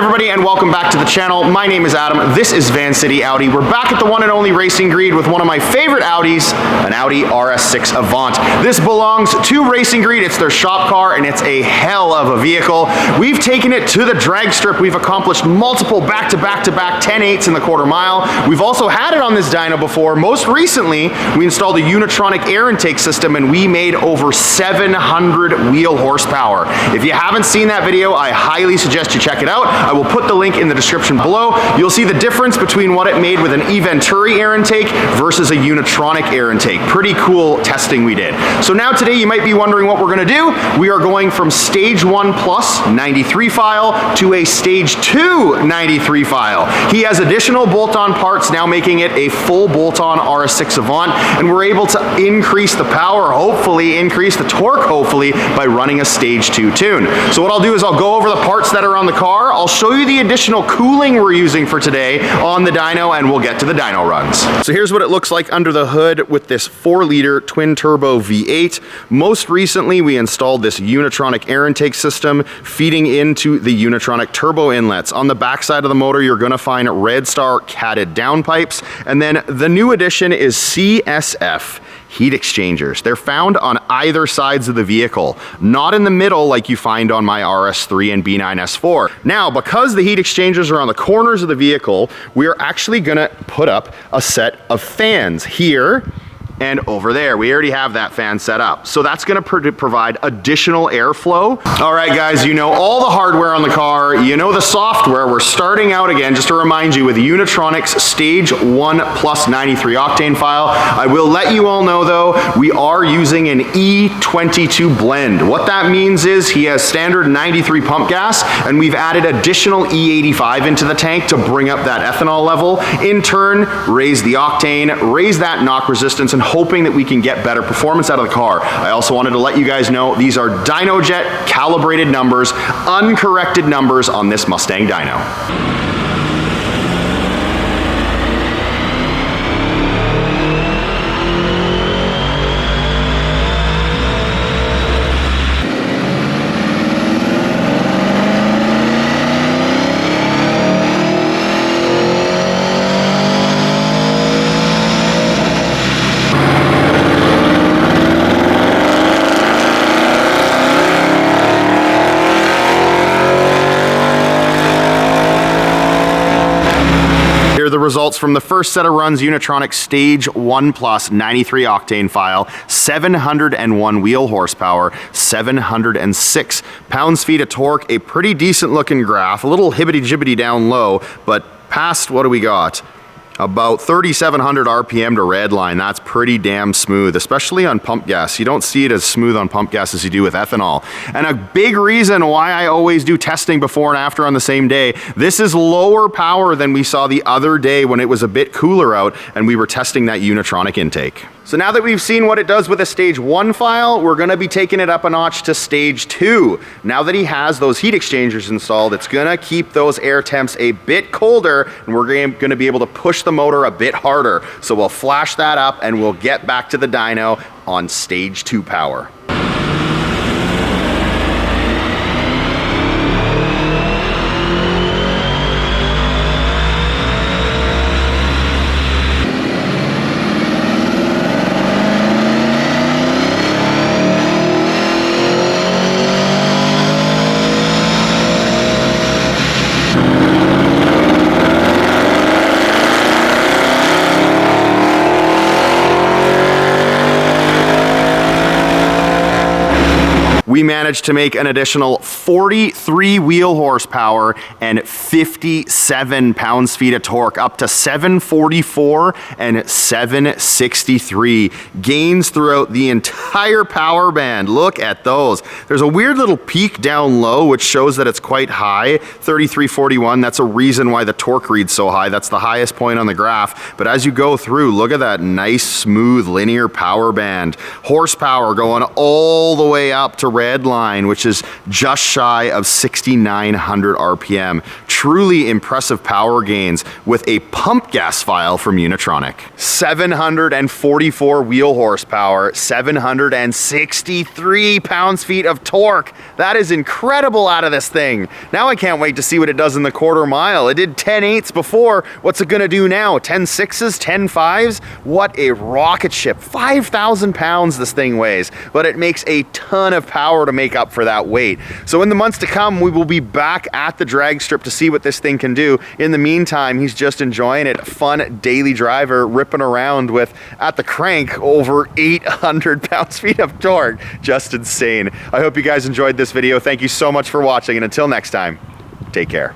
everybody, and welcome back to the channel. My name is Adam. This is Vancity Audi. We're back at the one and only racing grid with one of my favorite Audis, an Audi RS6 Avant. This belongs to Racing Grid. It's their shop car, and it's a hell of a vehicle. We've taken it to the drag strip. We've accomplished multiple back-to-back 10/8s in the quarter mile. We've also had it on this dyno before. Most recently, we installed a Unitronic air intake system, and we made over 700 wheel horsepower. If you haven't seen that video, I highly suggest you check it out. I will put the link in the description below. You'll see the difference between what it made with an Venturi air intake versus a Unitronic air intake. Pretty cool testing we did. So now today you might be wondering what we're gonna do. We are going from stage 1 plus 93 file to a stage 2 93 file. He has additional bolt-on parts, now making it a full bolt-on RS6 Avant, and we're able to increase the power, hopefully increase the torque, hopefully, by running a stage 2 tune. So what I'll do is I'll go over the parts that are on the car. I'll show you the additional cooling we're using for today on the dyno, and we'll get to the dyno runs. So here's what it looks like under the hood with this 4-liter twin turbo V8. Most recently, we installed this Unitronic air intake system feeding into the Unitronic turbo inlets. On the backside of the motor, you're gonna find Red Star catted downpipes, and then the new addition is CSF heat exchangers. They're found on either sides of the vehicle, not in the middle like you find on my RS3 and B9 S4. Now, because the heat exchangers are on the corners of the vehicle, we are actually gonna put up a set of fans here and over there. We already have that fan set up. So that's gonna provide additional airflow. All right, guys, you know all the hardware on the car, you know the software. We're starting out again, just to remind you, with Unitronic's Stage 1 plus 93 octane file. I will let you all know though, we are using an E22 blend. What that means is he has standard 93 pump gas, and we've added additional E85 into the tank to bring up that ethanol level. In turn, raise the octane, raise that knock resistance, and hoping that we can get better performance out of the car. I also wanted to let you guys know these are DynoJet calibrated numbers, uncorrected numbers on this Mustang dyno. The results from the first set of runs, Unitronic Stage 1 plus 93 octane file, 701 wheel horsepower, 706 pounds-feet of torque, a pretty decent looking graph, a little hibbity-jibbity down low, but past, what do we got? About 3,700 RPM to redline. That's pretty damn smooth, especially on pump gas. You don't see it as smooth on pump gas as you do with ethanol. And a big reason why I always do testing before and after on the same day, this is lower power than we saw the other day when it was a bit cooler out and we were testing that Unitronic intake. So now that we've seen what it does with a stage 1 file, we're gonna be taking it up a notch to stage 2. Now that he has those heat exchangers installed, it's gonna keep those air temps a bit colder, and we're gonna be able to push the motor a bit harder. So we'll flash that up and we'll get back to the dyno on stage 2 power. We managed to make an additional 43 wheel horsepower and 57 pounds-feet of torque, up to 744 and 763. Gains throughout the entire power band. Look at those. There's a weird little peak down low, which shows that it's quite high, 3341. That's a reason why the torque reads so high. That's the highest point on the graph. But as you go through, look at that nice, smooth, linear power band. Horsepower going all the way up to red line, which is just shy of 6,900 RPM. Truly impressive power gains with a pump gas file from Unitronic. 744 wheel horsepower, 763 pounds-feet of torque. That is incredible out of this thing. Now I can't wait to see what it does in the quarter mile. It did 10.8s before. What's it gonna do now? 10.6s, 10.5s? What a rocket ship. 5,000 pounds this thing weighs, but it makes a ton of power to make up for that weight. So in the months to come, we will be back at the drag strip to see what this thing can do. In the meantime, he's just enjoying it. Fun daily driver, ripping around with, at the crank, over 800 pounds-feet of torque. Just insane. I hope you guys enjoyed this video. Thank you so much for watching, and until next time, take care.